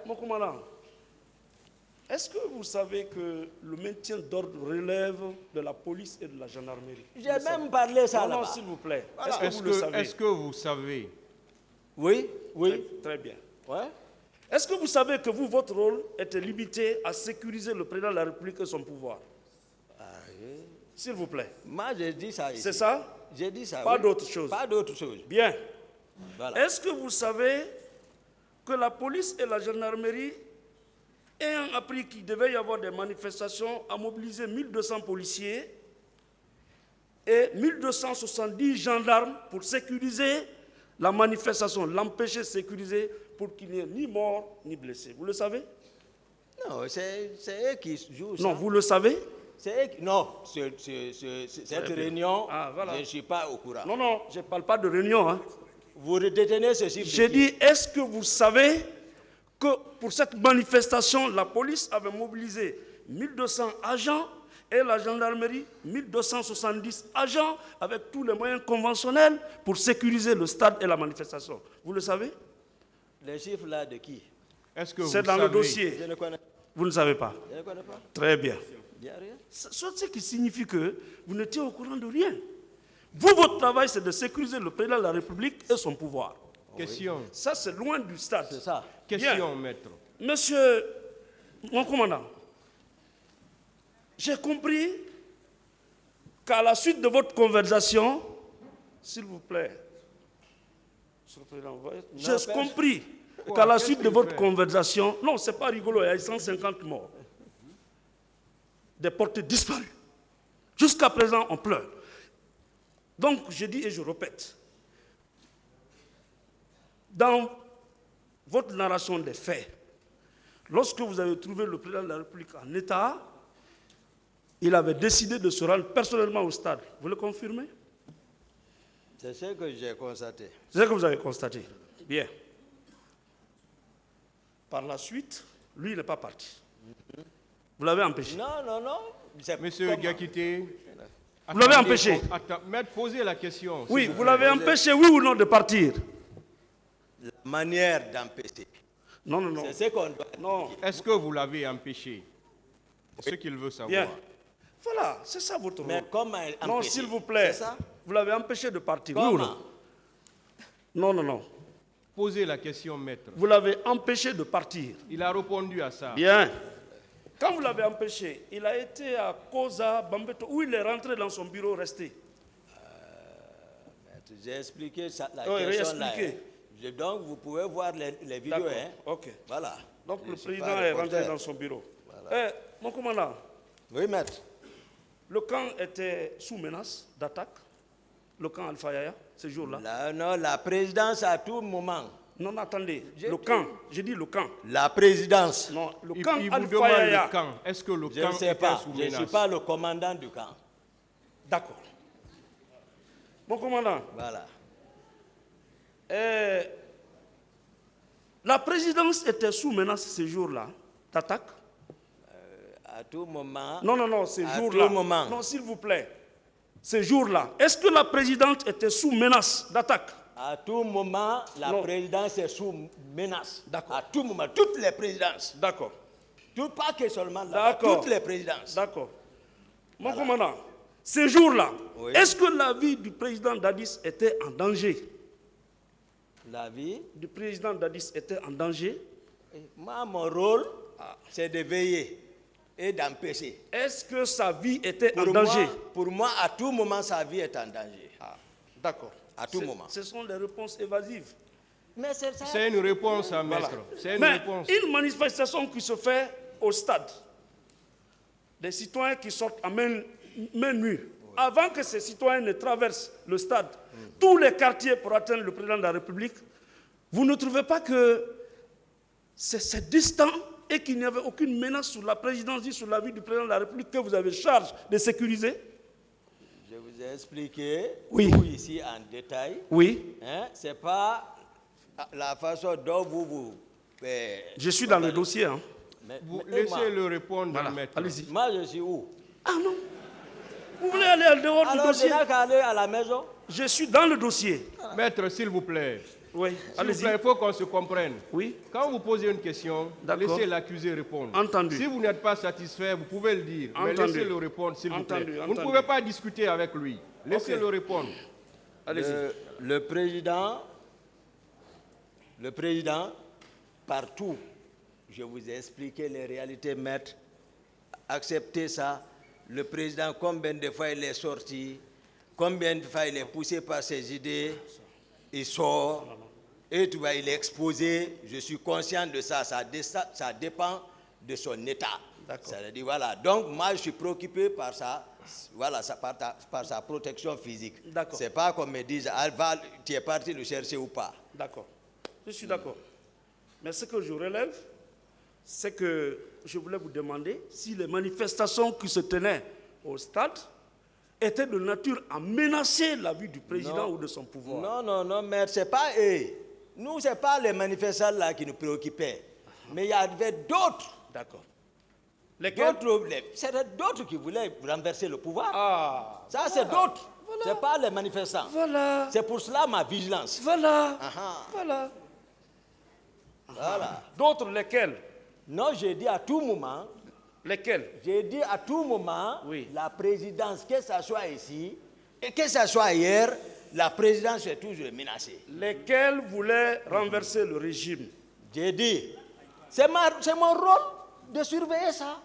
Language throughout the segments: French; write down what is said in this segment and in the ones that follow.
Mon commandant, est-ce que vous savez que le maintien d'ordre relève de la police et de la gendarmerie? J'ai même parlé ça là-bas. Non, s'il vous plaît. Voilà. Est-ce que vous le savez? Est-ce que vous savez? Oui, oui. Très bien. Ouais. Est-ce que vous savez que vous, votre rôle était limité à sécuriser le président de la République et son pouvoir? S'il vous plaît. Moi, j'ai dit ça ici. C'est ça? J'ai dit ça. Pas oui. d'autre chose. Pas d'autre chose. Bien. Voilà. Est-ce que vous savez que la police et la gendarmerie, ayant appris qu'il devait y avoir des manifestations, a mobilisé 1200 policiers et 1270 gendarmes pour sécuriser la manifestation, l'empêcher de sécuriser pour qu'il n'y ait ni mort ni blessé? Vous le savez? Non, c'est eux qui jouent ça. Non, vous le savez? C'est eux qui... Non, cette réunion, voilà. je ne suis pas au courant. Non, non, je ne parle pas de réunion. Hein. Vous détenez ce chiffre. J'ai dit, est-ce que vous savez que pour cette manifestation, la police avait mobilisé 1200 agents et la gendarmerie 1270 agents avec tous les moyens conventionnels pour sécuriser le stade et la manifestation? Vous le savez? Les chiffres là de qui? Est-ce que c'est vous dans savez? le dossier. Je ne connais, Vous ne savez pas? je ne connais pas. Très bien. Il n'y a rien. Ce qui signifie que vous n'étiez au courant de rien. Vous, votre travail, c'est de sécuriser le président de la République et son pouvoir. Question. Ça, c'est loin du stade. C'est ça. Question, maître. Monsieur, mon commandant, j'ai compris qu'à la suite de votre conversation, s'il vous plaît, Monsieur le Président, j'ai compris qu'à la suite de votre conversation, non, c'est pas rigolo, il y a 150 morts, des portées disparues. Jusqu'à présent, on pleure. Donc, je dis et je répète, dans votre narration des faits, lorsque vous avez trouvé le président de la République en état, il avait décidé de se rendre personnellement au stade. Vous le confirmez? C'est ce que j'ai constaté. C'est ce que vous avez constaté. Bien. Par la suite, lui, il n'est pas parti. Vous l'avez empêché. Non, non, non. Monsieur Gakité. Vous l'avez empêché. Attends, maître, posez la question. Oui, vous l'avez empêché, oui ou non, de partir? La manière d'empêcher. Non, non, non. C'est ce qu'on doit. Non. Est-ce que vous l'avez empêché? C'est ce qu'il veut savoir. Bien. Voilà, c'est ça votre rôle. Mais comment empêcher? Non, s'il vous plaît. C'est ça? Vous l'avez empêché de partir, oui Comment? ou non? Non, non, non. Posez la question, maître. Vous l'avez empêché de partir. Il a répondu à ça. Bien. Quand vous l'avez empêché, il a été à Koza, Bambeto, où il est rentré dans son bureau resté. J'ai expliqué ça, la Oui, question là. réexpliquez. Donc, vous pouvez voir les vidéos. D'accord, Hein. ok. Voilà. Donc Je le suis président pas est reporter. rentré dans son bureau. Voilà. Mon commandant, Oui, maître. le camp était sous menace d'attaque. Le camp Alpha Yaya, ce jour-là. Non, la présidence à tout moment. Non, attendez. Le camp, j'ai dit le camp. La présidence. Non, le Il camp vous Alpha demande Yaya. le camp. Est-ce que le Je camp ne sais était pas. sous Je ne menace? suis pas le commandant du camp. D'accord. Mon commandant, Voilà. la présidence était sous menace ce jour-là d'attaque. À tout moment. Non, non, non, ce À jour-là. tout moment. Non, s'il vous plaît. Ce jour-là. Est-ce que la présidente était sous menace d'attaque? À tout moment, la Non. présidence est sous menace. D'accord. À tout moment, toutes les présidences. D'accord. Pas que seulement là, D'accord. toutes les présidences. D'accord. Mon commandant, ce jour-là, Oui. est-ce que la vie du président Dadis était en danger? La vie. Du président Dadis était en danger? Moi, mon rôle, c'est de veiller et d'empêcher. Est-ce que sa vie était en danger? Pour moi, à tout moment, sa vie est en danger. D'accord. À tout moment. Ce sont des réponses évasives. Mais c'est ça. C'est une réponse, hein, maître. Voilà. C'est une Mais réponse. une manifestation qui se fait au stade, des citoyens qui sortent à main nue, avant que ces citoyens ne traversent le stade, tous les quartiers pour atteindre le président de la République, vous ne trouvez pas que c'est distant et qu'il n'y avait aucune menace sur la présidence ni sur la vie du président de la République que vous avez charge de sécuriser? Je vous ai expliqué Oui. tout ici en détail. Oui. Hein? Ce n'est pas la façon dont vous... Je suis dans le dossier. Hein. Vous et moi, laissez-le répondre, Voilà. maître. Allez-y. moi, je suis où? Ah non. Vous voulez aller en dehors du Alors, je dossier? n'ai qu'à aller à la maison. Je suis dans le dossier. Maître, s'il vous plaît. Oui, S'il vous allez-y. plaît, il faut qu'on se comprenne. Oui. Quand vous posez une question, D'accord. laissez l'accusé répondre. Entendu. Si vous n'êtes pas satisfait, vous pouvez le dire. Mais Entendu. laissez-le répondre, s'il vous plaît. Entendu, Vous ne entendu. pouvez pas discuter avec lui. Laissez-le Ok. répondre. Allez-y. Le président, partout, je vous ai expliqué les réalités, maître. Acceptez ça. Le président, combien de fois il est sorti, combien de fois il est poussé par ses idées, il sort, et tu vois, il est exposé. Je suis conscient de ça. Ça dépend de son état. Ça veut dire, voilà. Donc, moi, je suis préoccupé par ça. Voilà, par sa protection physique. D'accord. C'est pas qu'on me dise, ah, tu es parti le chercher ou pas. D'accord. Je suis d'accord. Mais ce que je relève, c'est que je voulais vous demander si les manifestations qui se tenaient au stade étaient de nature à menacer la vie du président ou de son pouvoir. Non, mais c'est pas eux. Nous, c'est pas les manifestants là qui nous préoccupaient. Mais il y avait d'autres. D'accord. Lesquels? C'était d'autres qui voulaient renverser le pouvoir. Ah. Ça, c'est d'autres. C'est pas les manifestants. Voilà. C'est pour cela ma vigilance. Voilà. Ah. Voilà. Voilà. D'autres lesquels? Non, j'ai dit à tout moment, Lesquels? j'ai dit à tout moment, Oui. la présidence, que ce soit ici et que ce soit ailleurs, la présidence est toujours menacée. Lesquels voulaient renverser le régime? J'ai dit, c'est mon rôle de surveiller ça.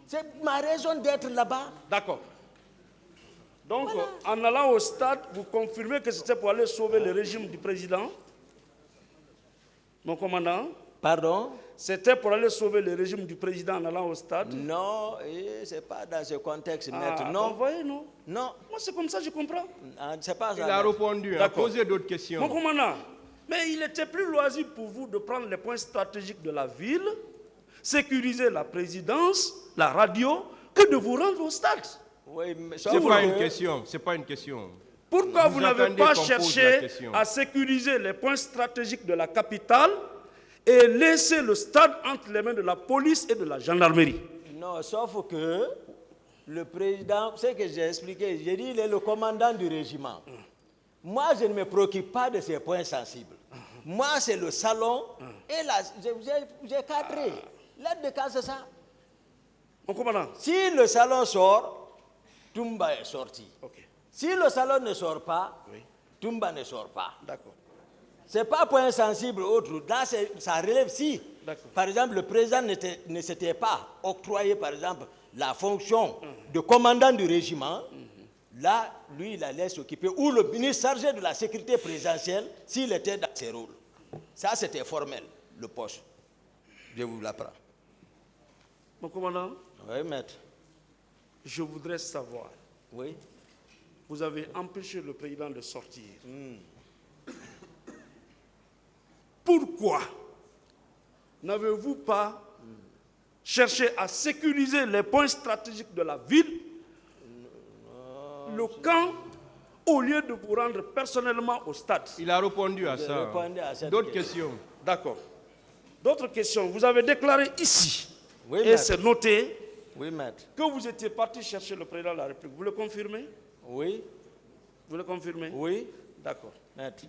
C'est ma raison d'être là-bas. D'accord. Donc, en allant au stade, vous confirmez que c'était pour aller sauver le régime du président? Mon commandant? Pardon? C'était pour aller sauver le régime du président en allant au stade? Non, c'est pas dans ce contexte, maître. Ah, Non. vous voyez, non? Non, Moi, c'est comme ça, je comprends. c'est pas Il ça. a maître. répondu. D'accord. Posez d'autres Mon questions. commandant, mais il était plus loisible pour vous de prendre les points stratégiques de la ville, sécuriser la présidence, la radio, que de vous rendre au stade. Oui, mais C'est pas une question. C'est pas une question. Pourquoi vous n'avez attendez pas qu'on pose cherché la question. à sécuriser les points stratégiques de la capitale et laisser le stade entre les mains de la police et de la gendarmerie? Non, sauf que le président, c'est que j'ai expliqué, j'ai dit, il est le commandant du régiment. Moi, je ne me préoccupe pas de ces points sensibles. Moi, c'est le salon et là, j'ai cadré. L'aide de cas, c'est ça. Mon commandant. Si le salon sort, Toumba est sorti. Ok, Si le salon ne sort pas, oui, Toumba ne sort pas. d'accord. Ce n'est pas point sensible autre. Là, ça relève si. D'accord. Par exemple, le président ne s'était pas octroyé, par exemple, la fonction de commandant du régiment. Là, lui, il allait s'occuper. Ou le ministre chargé de la sécurité présidentielle, s'il était dans ses rôles. Ça, c'était formel, le poste. Je vous l'apprends. Mon commandant, Oui, maître. je voudrais savoir, Oui. vous avez empêché le président de sortir. Pourquoi n'avez-vous pas cherché à sécuriser les points stratégiques de la ville, le camp, au lieu de vous rendre personnellement au stade? Il a répondu à ça. répondu à cette D'autres question. questions. D'accord. D'autres questions. Vous avez déclaré ici, Oui, et maître. c'est noté, Oui, maître. que vous étiez parti chercher le président de la République. Vous le confirmez? Oui. Vous le confirmez? Oui, D'accord. maître.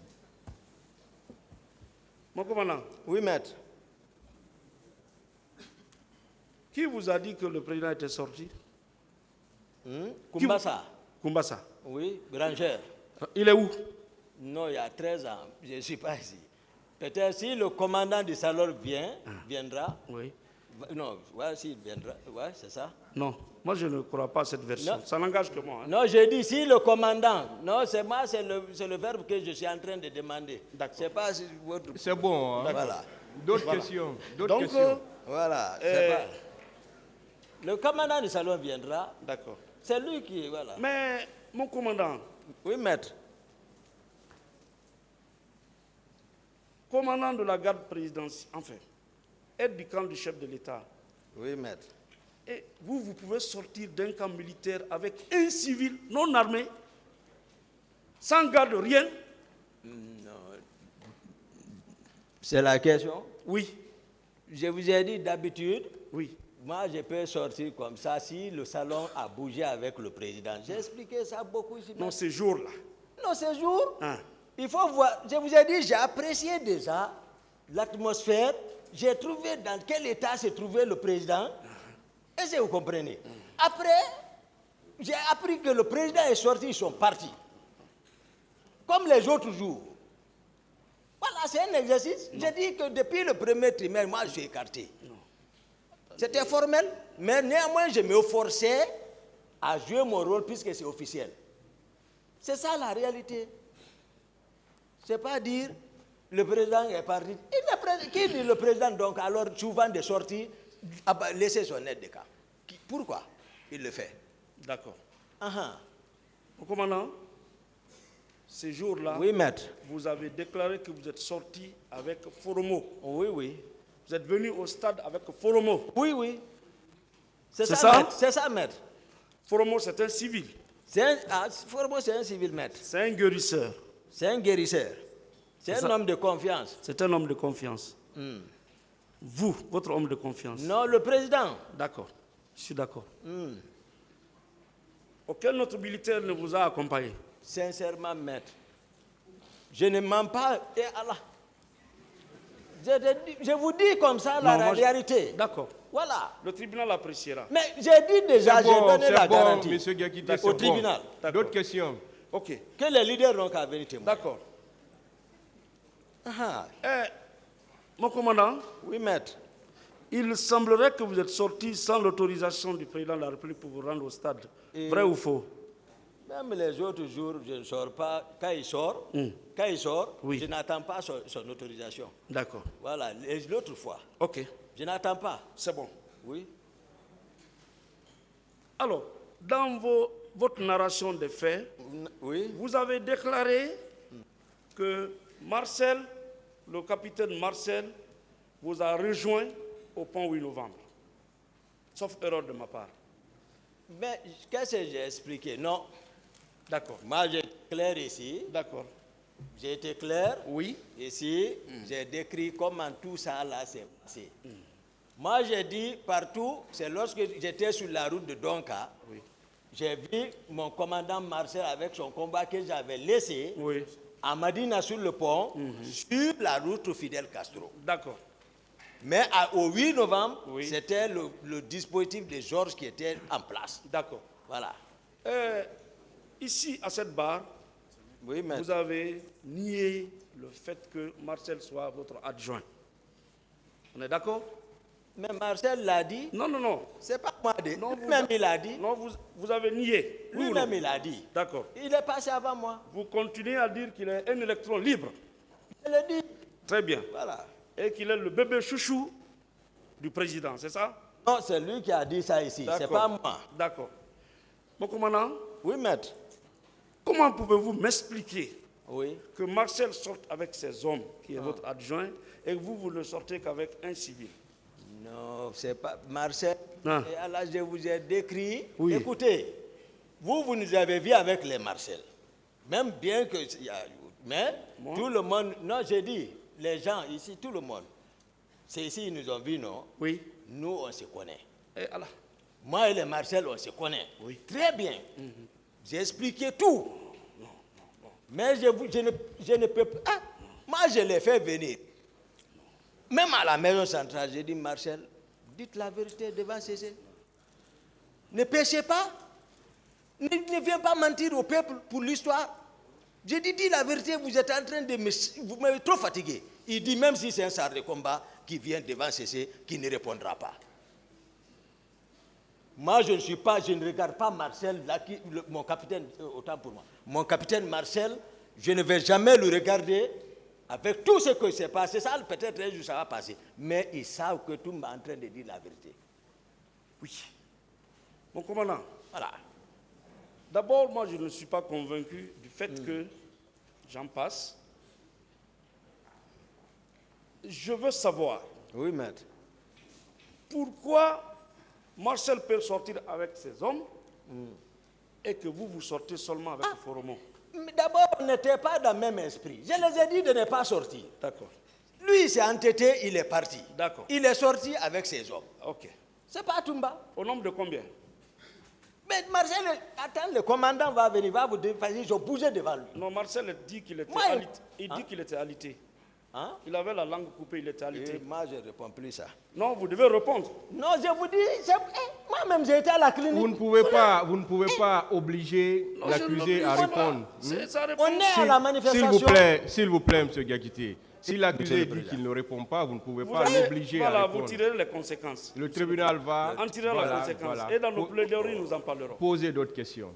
Mon commandant, Oui, maître. qui vous a dit que le président était sorti? Kumbasa. Kumbasa. Oui, Granger. Il est où? Non, il y a 13 ans. Je ne suis pas ici. Peut-être si le commandant du salon viendra. Oui. Non, ouais, s'il viendra. Ouais, c'est ça. Non, moi je ne crois pas à cette version. Non. Ça n'engage que moi. Hein. Non, j'ai dit si le commandant. Non, c'est moi, c'est le verbe que je suis en train de demander. D'accord. C'est pas votre. C'est bon. Hein? Voilà. D'autres Voilà. questions. D'autres Donc, questions. Voilà. Le commandant du salon viendra. d'accord. C'est lui qui. Voilà. Mais, mon commandant, Oui, maître. commandant de la garde présidentielle, enfin, aide du camp du chef de l'État, Oui, maître. et vous pouvez sortir d'un camp militaire avec un civil non armé, sans garde, rien? C'est la question. Oui, Je vous ai dit d'habitude. oui. Moi, je peux sortir comme ça si le salon a bougé avec le président. J'ai expliqué ça beaucoup ici. Non, ces jours-là. Non, ce jour, Hein. Il faut voir, je vous ai dit, j'ai apprécié déjà l'atmosphère, j'ai trouvé dans quel état se trouvait le président. Est-ce que vous comprenez? Après, j'ai appris que le président est sorti, ils sont partis. Comme les autres jours. Voilà, c'est un exercice. J'ai dit que depuis le premier trimestre, moi, je suis écarté. C'était formel, mais néanmoins, je me forçais à jouer mon rôle puisque c'est officiel. C'est ça la réalité. C'est pas dire le président est parti. Qui dit le président donc alors souvent de sorties, laisser son aide de camp? Pourquoi il le fait? D'accord. Ah. Mon commandant, ces jours-là, Oui, maître. vous avez déclaré que vous êtes sorti avec Foromo. Oui, oui. Vous êtes venu au stade avec Foromo. Oui, oui. C'est C'est ça, ça? maître. C'est ça, maître. Foromo, c'est un civil. Foromo, c'est un civil, maître. C'est un guérisseur. C'est un guérisseur. C'est un ça. homme de confiance. C'est un homme de confiance. Vous, votre homme de confiance. Non, le président. D'accord. Je suis d'accord. Aucun autre militaire ne vous a accompagné? Sincèrement, maître, je ne mens pas. Et Allah. Je vous dis comme ça la réalité. D'accord. Voilà. Le tribunal appréciera. Mais j'ai dit déjà, j'ai donné la garantie Monsieur Diakité, au tribunal. D'accord. D'autres questions? Ok. Que les leaders n'ont qu'à venir témoigner. D'accord. Ah, Mon commandant, oui, maître. il semblerait que vous êtes sorti sans l'autorisation du président de la République pour vous rendre au stade. Vrai ou faux? Même les autres jours, je ne sors pas. Quand il sort, Oui. je n'attends pas son autorisation. D'accord. Voilà, l'autre fois, Ok. je n'attends pas. C'est bon. Oui. Alors, dans votre narration des faits, Oui. vous avez déclaré que Marcel, le capitaine Marcel, vous a rejoint au pont 8 novembre. Sauf erreur de ma part. Mais qu'est-ce que j'ai expliqué? Non. D'accord. Moi, j'ai été clair ici. D'accord. J'ai été clair. Oui. Ici, j'ai décrit comment tout ça là s'est passé. Moi, j'ai dit partout, c'est lorsque j'étais sur la route de Donka, Oui. j'ai vu mon commandant Marcel avec son combat que j'avais laissé Oui. à Madina sur le pont, sur la route Fidel Castro. D'accord. Mais au 8 novembre, Oui. c'était le dispositif de Georges qui était en place. D'accord. Voilà. Ici, à cette barre, Oui, mais vous avez nié le fait que Marcel soit votre adjoint. On est d'accord? mais Marcel l'a dit. Non, non, non. C'est pas moi. Non, Lui-même, il a dit. Non, vous avez nié. Oui ou non? Lui-même, il a dit. D'accord. Il est passé avant moi. Vous continuez à dire qu'il est un électron libre. Je l'ai dit. Très bien. Voilà. Et qu'il est le bébé chouchou du président, c'est ça? Non, c'est lui qui a dit ça ici. C'est pas moi. D'accord. Mon commandant, Oui, maître. comment pouvez-vous m'expliquer Oui. que Marcel sorte avec ses hommes, qui est votre adjoint, et que vous ne sortez qu'avec un civil? Non, c'est pas Marcel. Ah. Et alors, je vous ai décrit. Oui. Écoutez, vous nous avez vu avec les Marcel. Même bien que. Mais tout le monde. Non, j'ai dit, les gens ici, tout le monde. C'est ici, ils nous ont vus, non? Oui. Nous, on se connaît. Et Allah. Moi et les Marcel, on se connaît. Oui. Très bien. J'ai expliqué tout. Mais je ne peux pas. Ah, moi, je l'ai fait venir. Même à la maison centrale, j'ai dit, Marcel, dites la vérité devant Cécile. Ne péchez pas. Ne viens pas mentir au peuple pour l'histoire. J'ai dit, dis la vérité, vous êtes en train de me... Vous m'avez trop fatigué. Il dit, même si c'est un char de combat qui vient devant Cécile, qui ne répondra pas. Moi, je ne regarde pas Marcel, là, mon capitaine, autant pour moi. Mon capitaine Marcel, je ne vais jamais le regarder avec tout ce qui s'est passé. Ça, peut-être un jour, ça va passer. Mais ils savent que tout le monde est en train de dire la vérité. Oui. Mon commandant, Voilà. d'abord, moi, je ne suis pas convaincu du fait que j'en passe. Je veux savoir Oui, maître. pourquoi Marcel peut sortir avec ses hommes et que vous sortez seulement avec le Foromo. Mais d'abord, on n'était pas dans le même esprit. Je les ai dit de ne pas sortir. D'accord. Lui, il s'est entêté, il est parti. D'accord. Il est sorti avec ses hommes. Ok. C'est pas Toumba. Au nombre de combien? Mais Marcel, attends, le commandant va venir, va vous dire, parce qu'ils ont bougé devant lui. Non, Marcel dit qu'il était Moi, alité. Il dit qu'il était alité. Hein? Il avait la langue coupée, il était alité. Et moi, je ne réponds plus ça. Non, vous devez répondre. Non, je vous dis, moi-même, j'ai été à la clinique. Vous ne pouvez pas obliger Non, l'accusé je à n'oblige pas. répondre. C'est sa On réponse. est à la manifestation. S'il vous plaît, M. Gakité. Si l'accusé le dit Président. qu'il ne répond pas, vous ne pouvez Vous pas allez- l'obliger à voilà, répondre. vous tirez les conséquences. Le tribunal va En tirant la conséquence. Et dans nos plaidoiries, nous en parlerons. poser d'autres questions.